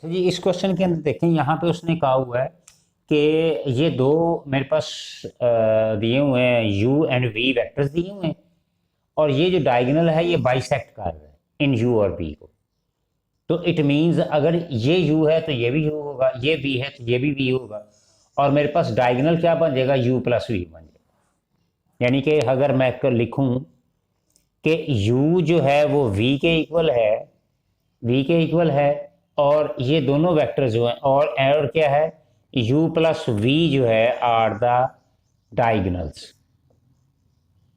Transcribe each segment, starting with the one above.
तो जी इस क्वेश्चन के अंदर देखें, यहाँ पे उसने कहा हुआ है कि ये दो मेरे पास दिए हुए हैं, u एंड v वेक्टर्स दिए हुए हैं, और ये जो डायगोनल है ये बाइसेक्ट कर रहा है इन u और v को। तो इट मीन्स अगर ये u है तो ये भी u होगा, ये v है तो ये भी v होगा, और मेरे पास डायगोनल क्या बन जाएगा, u प्लस v बन जाएगा। यानी कि अगर मैं लिखूं कि u जो है वो v के इक्वल है, v के इक्वल है, और ये दोनों वेक्टर जो हैं, और क्या है, u प्लस v जो है are the diagonals,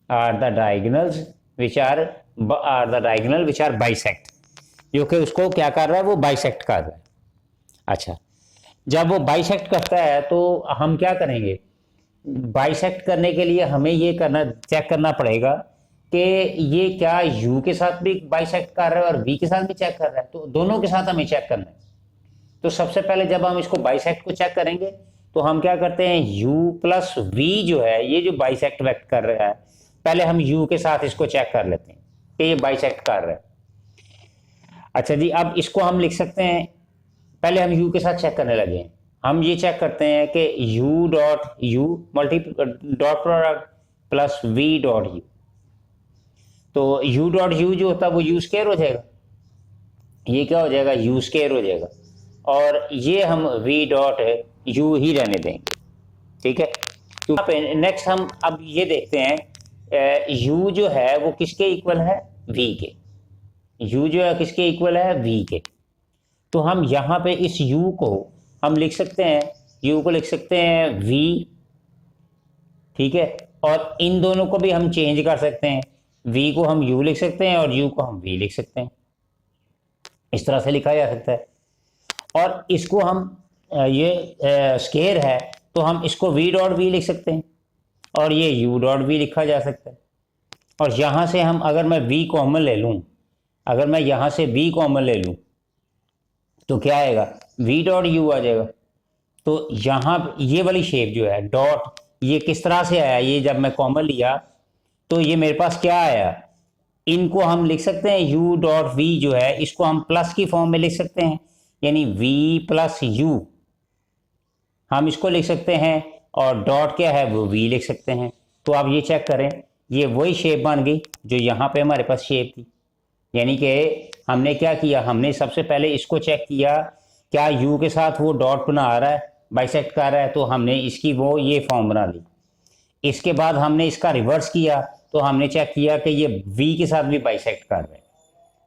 are the diagonals which are the diagonal which are bisect, जो कि उसको क्या कर रहा है, वो बाइसेक्ट कर रहा है। अच्छा, जब वो बाइसेक्ट करता है तो हम क्या करेंगे, बाइसेक्ट करने के लिए हमें ये करना, चेक करना पड़ेगा कि ये क्या u के साथ भी बाइसेक्ट कर रहा है और v के साथ भी चेक कर रहा है, तो दोनों के साथ हमें चेक करना है। तो सबसे पहले जब हम इसको बाइसेक्ट को चेक करेंगे तो हम क्या करते हैं, u प्लस v जो है, ये जो बाइसेक्ट वेक्ट कर रहा है, पहले हम u के साथ इसको चेक कर लेते हैं कि ये बाइसेक्ट कर रहा है। अच्छा जी, अब इसको हम लिख सकते हैं, पहले हम u के साथ चेक करने लगे हैं। हम ये चेक करते हैं कि u dot u multi dot product plus v dot u, तो u डॉट u जो होता है वो u स्क्वायर हो जाएगा, ये क्या हो जाएगा, u स्क्वायर हो जाएगा, और ये हम v डॉट u ही रहने देंगे। ठीक है, तो यहाँ पे नेक्स्ट हम अब ये देखते हैं u जो है वो किसके इक्वल है, v के। u जो है किसके इक्वल है, v के। तो हम यहाँ पे इस u को हम लिख सकते हैं, u को लिख सकते हैं v, ठीक है, और इन दोनों को भी हम चेंज कर सकते हैं, v को हम u लिख सकते हैं और u को हम v लिख सकते हैं, इस तरह से लिखा जा सकता है। और इसको हम ये स्केयर है तो हम इसको v डॉट v लिख सकते हैं, और ये u डॉट v लिखा जा सकता है। और यहाँ से हम अगर मैं v कॉमन ले लूँ, अगर मैं यहाँ से v कॉमन ले लूँ तो क्या आएगा, v डॉट u आ जाएगा। तो यहाँ ये वाली शेप जो है डॉट, ये किस तरह से आया, ये जब मैं कॉमन लिया तो ये मेरे पास क्या आया, इनको हम लिख सकते हैं u डॉट v जो है इसको हम प्लस की फॉर्म में लिख सकते हैं, यानी v प्लस u हम इसको लिख सकते हैं, और डॉट क्या है वो v लिख सकते हैं। तो आप ये चेक करें, ये वही शेप बन गई जो यहाँ पे हमारे पास शेप थी। यानी कि हमने क्या किया, हमने सबसे पहले इसको चेक किया क्या u के साथ वो डॉट बना रहा है, बाइसेक्ट कर रहा है, तो हमने इसकी वो ये फॉर्म बना ली। इसके बाद हमने इसका रिवर्स किया तो हमने चेक किया कि ये v के साथ भी बाइसेक्ट कर रहे हैं,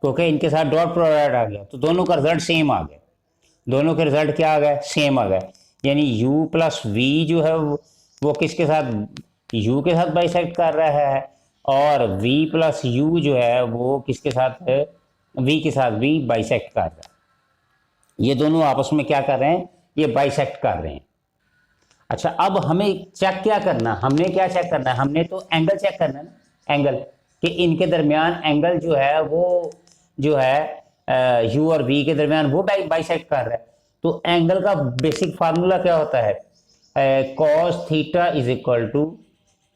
क्योंकि इनके साथ डॉट प्रोडक्ट आ गया तो दोनों का रिजल्ट सेम आ गया, दोनों के रिजल्ट क्या आ गए, सेम आ गए। यानी u प्लस v जो है वो किसके साथ, u के साथ बाइसेक्ट कर रहा है, और v प्लस u जो है वो किसके साथ है, v के साथ भी बाइसेक्ट कर रहा है। ये दोनों आपस में क्या कर रहे हैं, ये बाइसेक्ट कर रहे हैं। अच्छा, अब हमें चेक क्या करना, हमने क्या चेक करना है, हमने तो एंगल चेक करना है ना, एंगल कि इनके दरमियान एंगल जो है वो जो है u और v के दरमियान वो बाइसेक्ट कर रहा है। तो एंगल का बेसिक फार्मूला क्या होता है, cos theta is equal to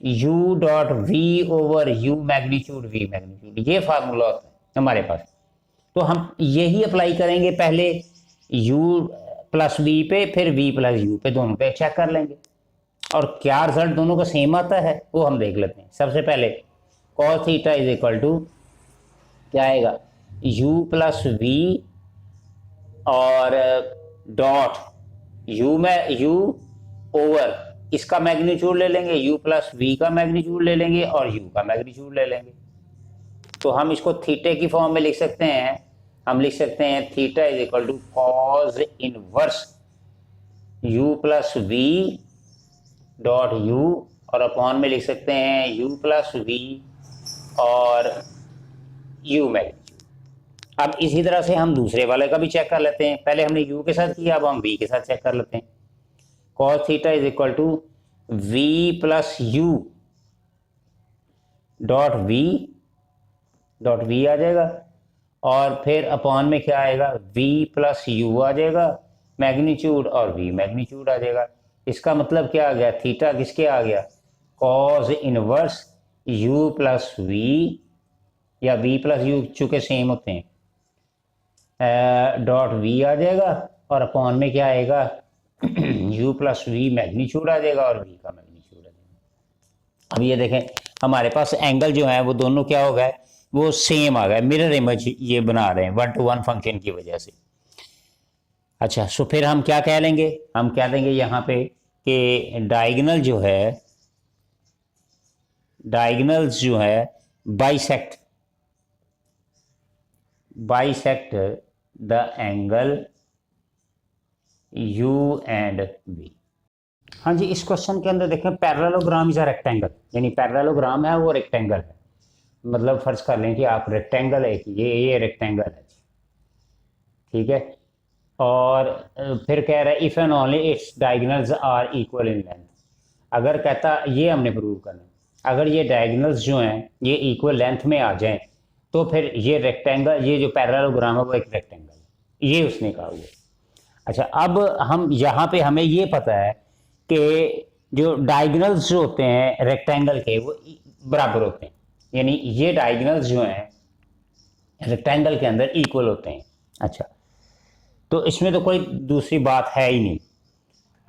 u dot v over u magnitude v magnitude, ये फार्मूला होता है हमारे पास। तो हम यही अप्लाई करेंगे पहले u प्लस v पे, फिर v प्लस u पे, दोनों पे चेक कर लेंगे, और क्या रिजल्ट दोनों का सेम आता है वो हम देख लेते हैं। सबसे पहले cos theta is equal to क्या आएगा, u प्लस v और डॉट u में u ओवर इसका मैग्नीट्यूड ले लेंगे, u प्लस v का मैग्नीट्यूड ले लेंगे और u का मैग्नीट्यूड ले लेंगे। तो हम इसको थीटे की फॉर्म में लिख सकते हैं, हम लिख सकते हैं theta is equal to cos inverse u plus v dot u, और अपॉन में लिख सकते हैं u प्लस v और u मैग्नीट्यूड। अब इसी तरह से हम दूसरे वाले का भी चेक कर लेते हैं, पहले हमने u के साथ किया, अब हम v के साथ चेक कर लेते हैं। cos theta is equal to v plus u dot v आ जाएगा, और फिर अपॉन में क्या आएगा, v प्लस u आ जाएगा मैग्नीट्यूड, और v मैग्नीट्यूड आ जाएगा। इसका मतलब क्या आ गया, थीटा किसके आ गया, cos inverse u plus v, या v प्लस u चूंकि सेम होते हैं, डॉट वी आ जाएगा और अपॉन में क्या आएगा यू प्लस वी मैग्नीट्यूड आ जाएगा और वी का मैग्नीट्यूड आ जाएगा। अब ये देखें हमारे पास एंगल जो है वो दोनों क्या हो गए, वो सेम आ गए, मिरर इमेज ये बना रहे हैं 1 to 1 फंक्शन की वजह से। अच्छा सो फिर हम क्या कह लेंगे, हम कह देंगे यहाँ पे कि डायगोनल जो है bisect the angle u and v. हाँ जी, इस क्वेश्चन के अंदर देखें पैरेललोग्राम इज अ रेक्टेंगल, यानी पैरेललोग्राम है वो रेक्टेंगल है, मतलब फर्ज कर लें कि आप रेक्टेंगल है कि ये रेक्टेंगल है, ठीक है। और फिर कह रहा है if and only its diagonals are equal in length. अगर कहता ये हमने प्रूव करना, अगर ये डायगोनल्स जो हैं ये इक्वल लेंथ में आ जाएं तो फिर ये रेक्टेंगल, ये जो पैरेललोग्राम है वो एक रेक्टेंगल है, ये उसने कहा हुआ। अच्छा अब हम यहाँ पे हमें ये पता है कि जो डायगोनल्स जो होते हैं रेक्टेंगल के वो बराबर होते हैं, यानी ये डायगोनल्स जो हैं रेक्टेंगल के अंदर इक्वल होते हैं। अच्छा तो इसमें तो कोई दूसरी बात है ही नहीं।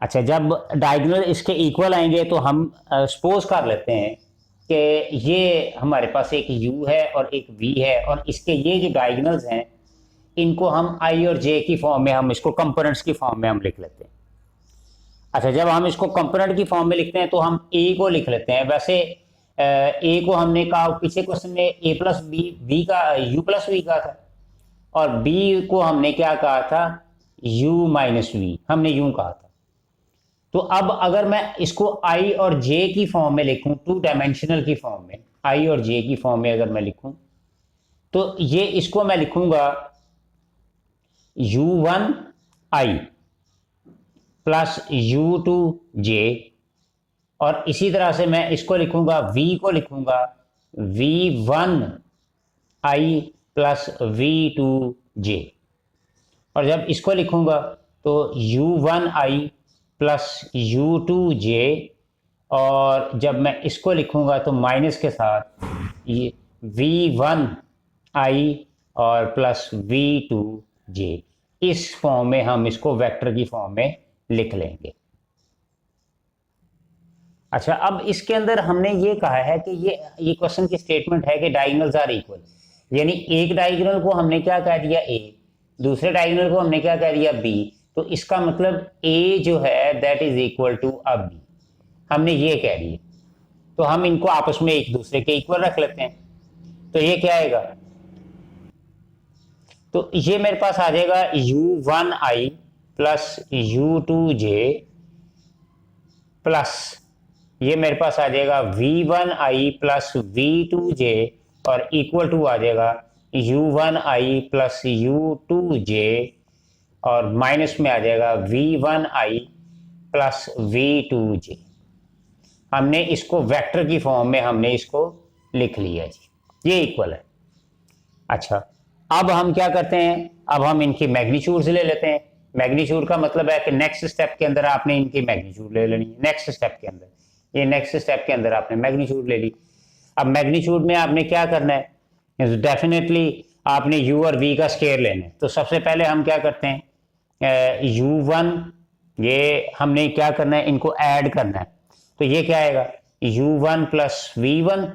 अच्छा जब डायगोनल इसके इक्वल आएंगे तो हम सपोज कर लेते हैं कि ये हमारे पास एक u है और एक v है और इसके ये जो डायगोनल्स हैं इनको हम i और j की फॉर्म में, हम इसको कंपोनेंट्स की फॉर्म में हम लिख लेते हैं। अच्छा जब हम इसको कंपोनेंट की फॉर्म में लिखते हैं तो हम a को लिख लेते हैं, वैसे a को हमने कहा पीछे क्वेश्चन में a प्लस बी का u प्लस वी का था, और b को हमने क्या कहा था u माइनस वी, हमने यूं कहा था। तो अब अगर मैं इसको i और j की फॉर्म में लिखूं, 2 डायमेंशनल की फॉर्म में, i और j की फॉर्म में अगर मैं लिखूं तो ये इसको मैं लिखूंगा u1i प्लस u2j, और इसी तरह से मैं इसको लिखूंगा v को लिखूंगा v1i प्लस v2j, और जब इसको लिखूंगा तो u1i प्लस u2j, और जब मैं इसको लिखूंगा तो माइनस के साथ ये v1i और प्लस v2j, इस फॉर्म में हम इसको वेक्टर की फॉर्म में लिख लेंगे। अच्छा अब इसके अंदर हमने ये कहा है कि ये क्वेश्चन की स्टेटमेंट है कि डायगोनल्स आर इक्वल, यानी एक डायगोनल को हमने क्या कह दिया a, दूसरे डायगोनल को हमने क्या कह दिया b, तो इसका मतलब a जो है that is equal to a b, हमने ये कह दिया। तो हम इनको आपस में एक दूसरे के इक्वल रख लेते हैं, तो ये क्या आएगा, तो ये मेरे पास आ जाएगा u1i प्लस u2j प्लस ये मेरे पास आ जाएगा v1i प्लस v2j और इक्वल टू आ जाएगा u1i प्लस u2j और माइनस में आ जाएगा v1i प्लस v2j। हमने इसको वेक्टर की फॉर्म में हमने इसको लिख लिया जी, ये इक्वल है। अच्छा अब हम क्या करते हैं, अब हम इनकी मैग्नीट्यूड्स ले लेते हैं। मैग्नीट्यूड का मतलब है कि नेक्स्ट स्टेप के अंदर आपने इनकी मैग्नीट्यूड ले लेनी है, नेक्स्ट स्टेप के अंदर, ये नेक्स्ट स्टेप के अंदर आपने मैग्नीट्यूड ले ली। अब मैग्नीट्यूड में आपने क्या करना है, डेफिनेटली आपने u और v का स्केयर लेना है। तो सबसे पहले हम क्या करते हैं, u1 ये हमने क्या करना है, इनको ऐड करना है, तो ये क्या आएगा u1 प्लस v1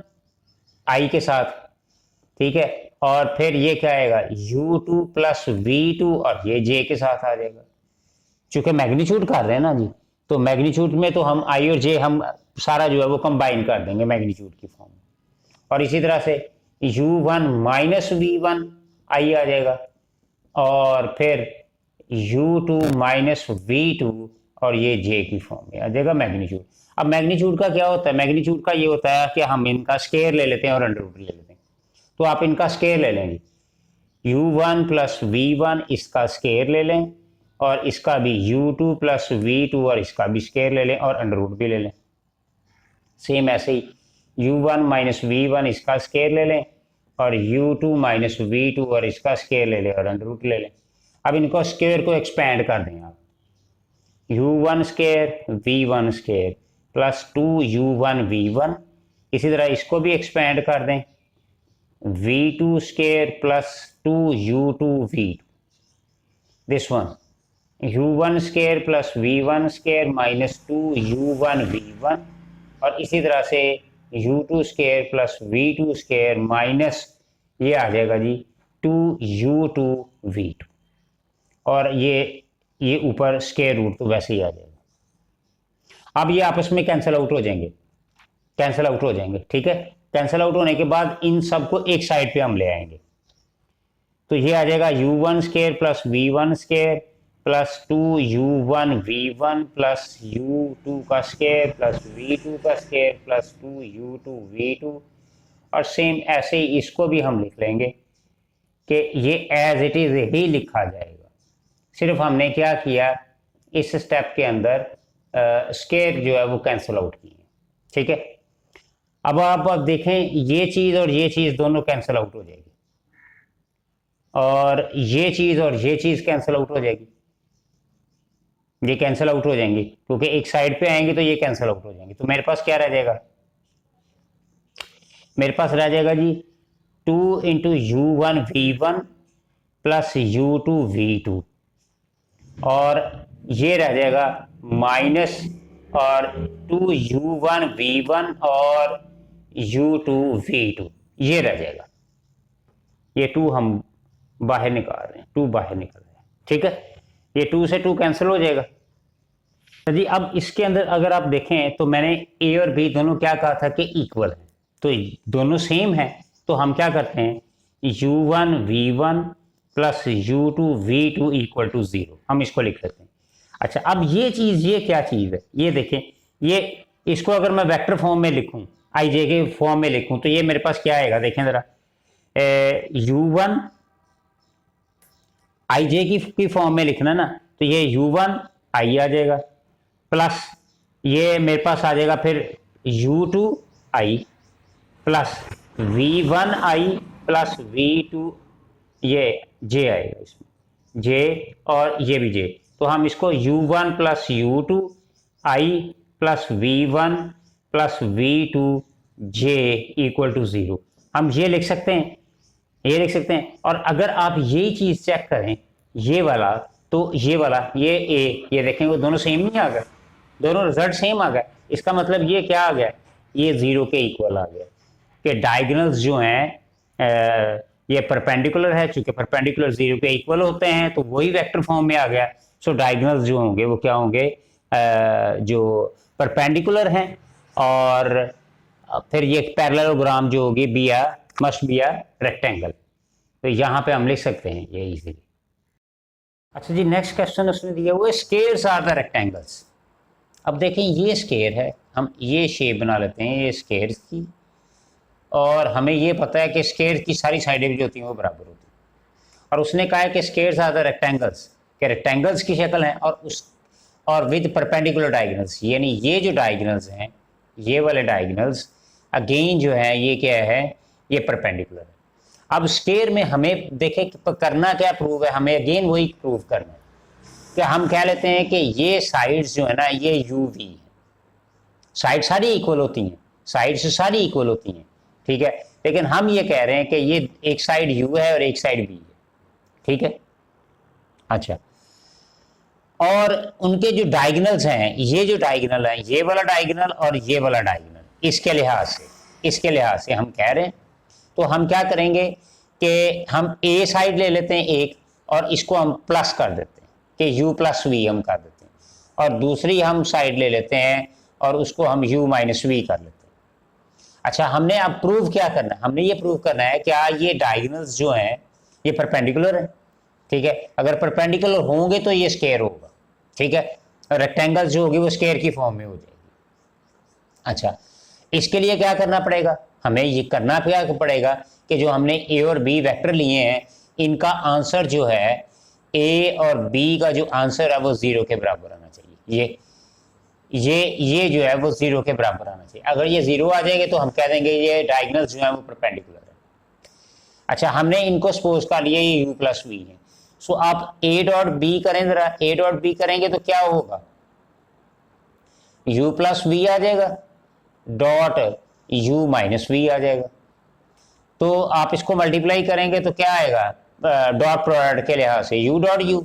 i के साथ, ठीक है, और फिर ये क्या आएगा u2 प्लस v2 और ये j के साथ आ जाएगा। चूंकि मैग्नीट्यूड कर रहे हैं ना जी, तो मैग्नीट्यूड में तो हम i और j हम सारा जो है वो कंबाइन कर देंगे मैग्नीट्यूड की फॉर्म में, और इसी तरह से u1 माइनस v1 i आ जाएगा और फिर u2 माइनस v2 और ये j की फॉर्म में आ जाएगा मैग्नीट्यूड। अब मैग्नीट्यूड का क्या होता है, मैग्नीट्यूड का ये होता है कि हम इनका स्केयर ले लेते हैं और अंडर रूट ले लेते हैं। तो आप इनका स्केयर ले लेंगे, u1 प्लस v1 इसका स्केयर ले लें और इसका भी u2 प्लस v2 और इसका भी स्केयर ले लें और अंडर रूट भी ले लें। सेम ऐसे ही u1 माइनस v1 इसका स्केयर ले लें और u2 माइनस v2 और इसका स्केयर ले लें और अंडर रूट ले लें। अब इनको स्केयर को एक्सपेंड कर दें आप, u1 square v1 square plus 2u1 v1, इसी तरह इसको भी एक्सपेंड कर दें v2 square plus 2u2 v2, this one u1 square plus v1 square minus 2u1v1, और इसी तरह से u2 square plus v2 square minus ये आ जाएगा जी 2u2v2, और ये ऊपर स्केयर रूट तो वैसे ही आ जाएगा। अब ये आपस में कैंसिल आउट हो जाएंगे, कैंसिल आउट हो जाएंगे, ठीक है। कैंसिल आउट होने के बाद इन सबको एक साइड पे हम ले आएंगे, तो ये आ जाएगा u1 square plus v1 square plus 2u1v1 plus u2 का स्केयर प्लस v2 का स्केयर प्लस 2u2v2, और सेम ऐसे ही इसको भी हम लिख लेंगे कि ये एज इट इज ही लिखा जाएगा। सिर्फ हमने क्या किया, इस स्टेप के अंदर स्केयर जो है वो कैंसिल आउट किए, ठीक है। अब आप देखें ये चीज़ और ये चीज़ दोनों कैंसिल आउट हो जाएगी, और ये चीज़ और ये चीज़ कैंसिल आउट हो जाएगी, ये कैंसिल आउट हो जाएंगी, क्योंकि एक साइड पे आएंगे तो ये कैंसिल आउट हो जाएंगे। तो मेरे पास क्या रह जाएगा, मेरे पास रह जाएगा जी 2 इंटू u1v1 प्लस u2v2, और ये रह जाएगा माइनस और 2u1v1 और u2v2, ये रह जाएगा। ये 2 हम बाहर निकाल रहे हैं, 2 बाहर निकल रहे हैं, ठीक है। ये 2 से 2 कैंसिल हो जाएगा जी। अब इसके अंदर अगर आप देखें तो मैंने a और b दोनों क्या कहा था कि इक्वल है, तो दोनों सेम है, तो हम क्या करते हैं u1v1 plus u2v2 equal to 0, हम इसको लिख लेते हैं। अच्छा, अब ये चीज़, ये क्या चीज़ है, ये देखें, ये इसको अगर मैं वेक्टर फॉर्म में लिखूं, आई जे के फॉर्म में लिखूं, तो ये मेरे पास क्या आएगा, देखें ज़रा, u1 आई जे की फॉर्म में लिखना ना, तो ये u1 आई आ जाएगा, प्लस ये मेरे पास आ जाएगा फिर u2 i plus v1 I plus v2, ये j आएगा इसमें, j और ये भी j, तो हम इसको u1 plus u2 i plus v1 plus v2 j equal to 0, हम ये लिख सकते हैं, ये लिख सकते हैं। और अगर आप यही चीज़ चेक करें, ये वाला तो ये वाला, ये देखेंगे दोनों सेम नहीं आ गए, दोनों रिजल्ट सेम आ गए। इसका मतलब ये क्या आ गया, ये 0 के इक्वल आ गया, कि डायगोनल्स जो हैं ये परपेंडिकुलर है, चूंकि परपेंडिकुलर 0 के इक्वल होते हैं तो वही वेक्टर फॉर्म में आ गया। सो डायगोनल्स जो होंगे वो क्या होंगे, जो परपेंडिकुलर हैं, और फिर ये पैरेललोग्राम जो होगी मस्ट बी अ रेक्टेंगल, तो यहाँ पे हम लिख सकते हैं ये इजीली। अच्छा जी, नेक्स्ट क्वेश्चन उसने दिया हुआ है स्केयर्स आर द रेक्टेंगल्स। अब देखें ये स्केयर है, हम ये शेप बना लेते हैं ये स्केयर्स की, और हमें ये पता है कि स्केयर की सारी साइडें जो होती हैं वो बराबर होती हैं, और उसने कहा है कि स्केयर्स आर द रेक्टेंगल्स, कि रेक्टेंगल्स की शक्ल है और विद परपेंडिकुलर डायगोनल्स, यानी ये जो डायगोनल्स हैं, ये वाले डायगोनल्स अगेन जो है ये क्या है, ये परपेंडिकुलर है। अब स्केयर में हमें देखें करना क्या प्रूव है, हमें अगेन वही प्रूव करना है कि हम कह लेते हैं कि ये साइड्स जो है ना ये यू वी है, साइड सारी इक्वल होती हैं, साइड से सारी इक्वल होती हैं, ठीक है। लेकिन हम ये कह रहे हैं कि ये एक साइड u है और एक साइड v है, ठीक है। अच्छा, और उनके जो डायगोनल्स हैं, ये जो डायगोनल है, ये वाला डायगोनल और ये वाला डायगोनल, इसके लिहाज से हम कह रहे हैं, तो हम क्या करेंगे कि हम a साइड ले लेते हैं एक, और इसको हम प्लस कर देते हैं कि u प्लस वी हम कर देते हैं, और दूसरी हम साइड ले लेते हैं और उसको हम u माइनस वी कर लेते हैं। अच्छा, हमने अब प्रूव क्या करना है, हमने ये प्रूव करना है क्या ये डायगोनल्स जो हैं ये परपेंडिकुलर हैं, ठीक है। अगर परपेंडिकुलर होंगे तो ये स्केयर होगा, ठीक है, रेक्टेंगल्स जो होगी वो स्केयर की फॉर्म में हो जाएगी। अच्छा, इसके लिए क्या करना पड़ेगा, हमें ये करना क्या पड़ेगा कि जो हमने ए और बी वेक्टर लिए हैं, इनका आंसर जो है ए और बी का जो आंसर है वो 0 के बराबर आना चाहिए। ये जो है वो 0 के बराबर आना चाहिए। अगर ये 0 आ जाएंगे तो हम कह देंगे ये डायगोनल्स जो है वो परपेंडिकुलर है। अच्छा, हमने इनको सपोज कर लिया ये u प्लस वी है, सो आप a डॉट बी करें, जरा a डॉट बी करेंगे तो क्या होगा, u प्लस वी आ जाएगा डॉट u माइनस वी आ जाएगा। तो आप इसको मल्टीप्लाई करेंगे तो क्या आएगा, डॉट प्रोडक्ट के लिहाज से u dot u,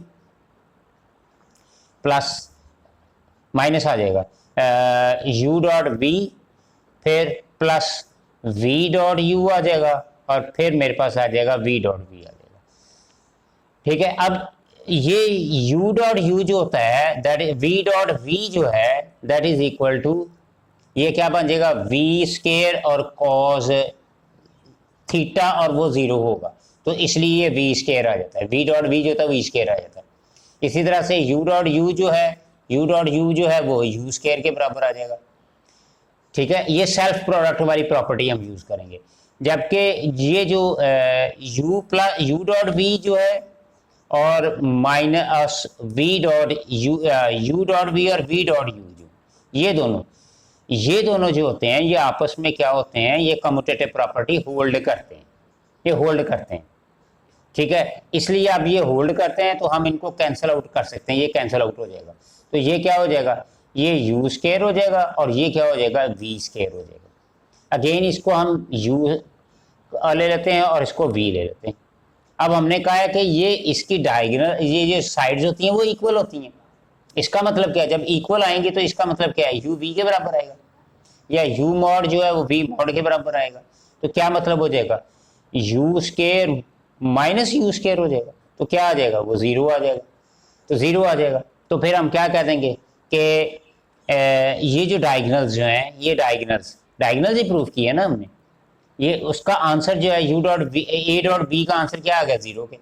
plus minus आ जाएगा u डॉट v, फिर प्लस v डॉट u आ जाएगा, और फिर मेरे पास आ जाएगा v डॉट v आ जाएगा। ठीक है, अब ये u डॉट u जो होता है दैट v डॉट v जो है दैट इज इक्वल टू, ये क्या बन जाएगा v स्केयर और कॉस थीटा, और वो जीरो होगा तो इसलिए ये v स्केयर आ जाता है, v डॉट v जो होता है v स्केयर आ जाता है। इसी तरह से u डॉट u जो है, u डॉट u जो है वो u स्केयर के बराबर आ जाएगा। ठीक है, ये सेल्फ प्रोडक्ट वाली प्रॉपर्टी हम यूज करेंगे, जबकि ये जो u plus u dot v जो है और minus v dot u dot v और v डॉट u जो ये दोनों जो होते हैं ये आपस में क्या होते हैं, ये कम्यूटेटिव प्रॉपर्टी होल्ड करते हैं, ये होल्ड करते हैं। ठीक है, इसलिए अब ये होल्ड करते हैं तो हम इनको कैंसिल आउट कर सकते हैं, ये कैंसिल आउट हो जाएगा, तो ये क्या हो जाएगा, ये u स्केयर हो जाएगा और ये क्या हो जाएगा v स्केयर हो जाएगा। अगेन इसको हम u ले लेते हैं और इसको v ले लेते हैं। अब हमने कहा है कि ये इसकी डायगोनल, ये जो साइड्स होती हैं वो इक्वल होती हैं, इसका मतलब क्या है, जब इक्वल आएंगे तो इसका मतलब क्या है, u v के बराबर आएगा, या u मॉड जो है वो v मॉड के बराबर आएगा। तो क्या मतलब हो जाएगा, u square minus u square हो जाएगा, तो क्या आ जाएगा, वो जीरो आ जाएगा, तो जीरो आ जाएगा। तो फिर हम क्या कह देंगे कि ये जो डायगोनल्स जो हैं, ये डायगोनल्स ही प्रूफ किया है ना हमने, ये उसका आंसर जो है u dot a dot b का आंसर क्या आ गया, जीरो के,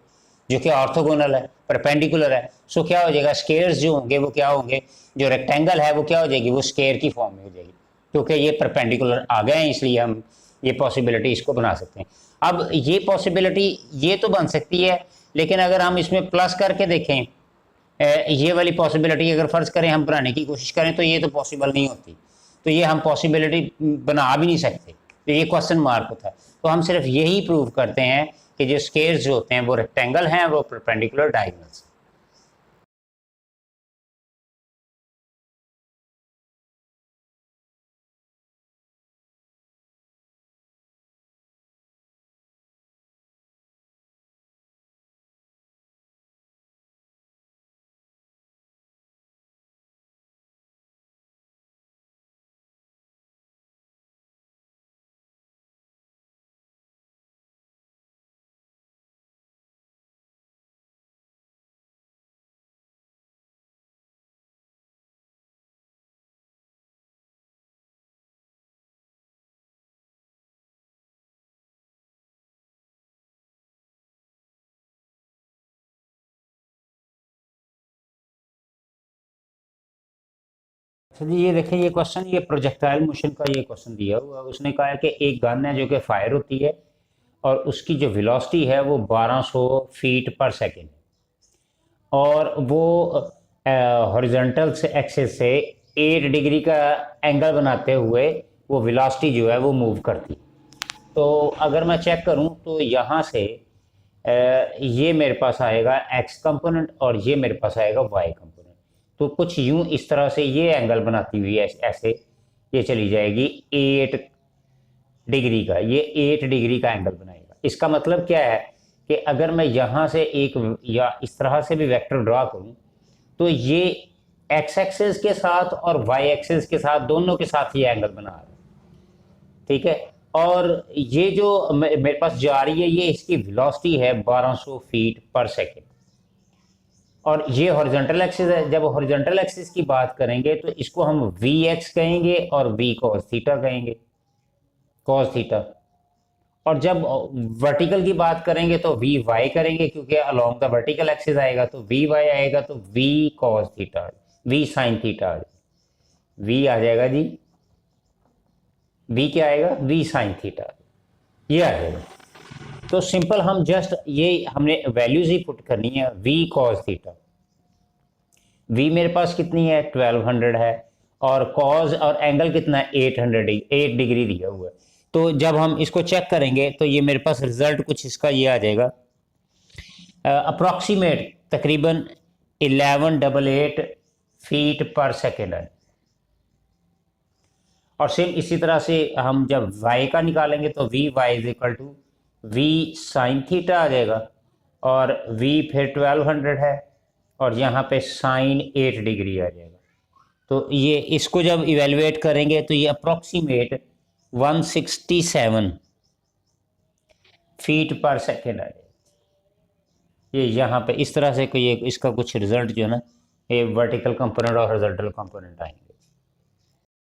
जो कि ऑर्थोगोनल है, परपेंडिकुलर है। सो क्या हो जाएगा, स्केयर्स जो होंगे वो क्या होंगे, जो रेक्टेंगल है वो क्या हो जाएगी, वो स्केयर की फॉर्म में हो जाएगी, क्योंकि ये परपेंडिकुलर आ गए हैं, इसलिए हम ये पॉसिबिलिटी इसको बना सकते हैं। अब ये पॉसिबिलिटी ये तो बन सकती है, लेकिन अगर हम इसमें प्लस करके देखें, ये वाली पॉसिबिलिटी अगर फर्ज करें हम बनाने की कोशिश करें तो ये तो पॉसिबल नहीं होती, तो ये हम पॉसिबिलिटी बना भी नहीं सकते, तो ये क्वेश्चन मार्क होता है। तो हम सिर्फ यही प्रूव करते हैं कि जो स्केयर्स जो होते हैं वो रेक्टेंगल हैं, वो परपेंडिकुलर डायगोनल्स। अच्छा जी, ये देखें, ये क्वेश्चन, ये प्रोजेक्टाइल मोशन का ये क्वेश्चन दिया हुआ है। उसने कहा है कि एक गन है जो कि फायर होती है और उसकी जो वेलोसिटी है वो 1200 फीट पर सेकेंड, और वो हॉरिजॉन्टल से एक्सिस से 8 डिग्री का एंगल बनाते हुए वो वेलोसिटी जो है वो मूव करती। तो अगर मैं चेक करूं तो यहाँ से ये मेरे पास आएगा x कंपोनेंट और ये मेरे पास आएगा y कंपोनेंट। तो कुछ यूं इस तरह से ये एंगल बनाती हुई ऐसे ये चली जाएगी 8 डिग्री का, ये 8 डिग्री का एंगल बनाएगा। इसका मतलब क्या है कि अगर मैं यहाँ से एक या इस तरह से भी वेक्टर ड्रा करूँ तो ये x एक्सिस के साथ और y एक्सिस के साथ, दोनों के साथ ये एंगल बना रहा है। ठीक है, और ये जो मेरे पास जा रही है ये इसकी वेलोसिटी है 1200 फीट पर सेकेंड, और ये हॉरिजॉन्टल एक्सिस है। जब हॉरिजॉन्टल एक्सिस की बात करेंगे तो इसको हम vx कहेंगे और v cos थीटा कहेंगे, cos थीटा। और जब वर्टिकल की बात करेंगे तो vy करेंगे, क्योंकि अलोंग द वर्टिकल एक्सिस आएगा, तो vy आएगा, तो v cos theta, v sin theta, v आ जाएगा जी, v क्या आएगा, v sin थीटा, ये आ जाएगा। तो सिंपल हम जस्ट ये हमने वैल्यूज ही पुट करनी है, v cos थीटा, v मेरे पास कितनी है 1200 है, और cos और एंगल कितना है 8 डिग्री दिया हुआ है। तो जब हम इसको चेक करेंगे तो ये मेरे पास रिजल्ट कुछ इसका ये आ जाएगा, अप्रॉक्सीमेट तकरीबन 1188 फीट पर सेकेंड है। और सेम इसी तरह से हम जब y का निकालेंगे तो v y is equal to v sin theta आ जाएगा, और v फिर 1200 है और यहाँ पे साइन 8 डिग्री आ जाएगा। तो ये इसको जब इवेलुएट करेंगे तो ये अप्रोक्सीमेट 167 फीट पर सेकेंड आ जाएगा। ये यहाँ पे इस तरह से कोई इसका कुछ रिजल्ट जो है ना, ये वर्टिकल कंपोनेंट और हॉरिजॉन्टल कंपोनेंट आएंगे।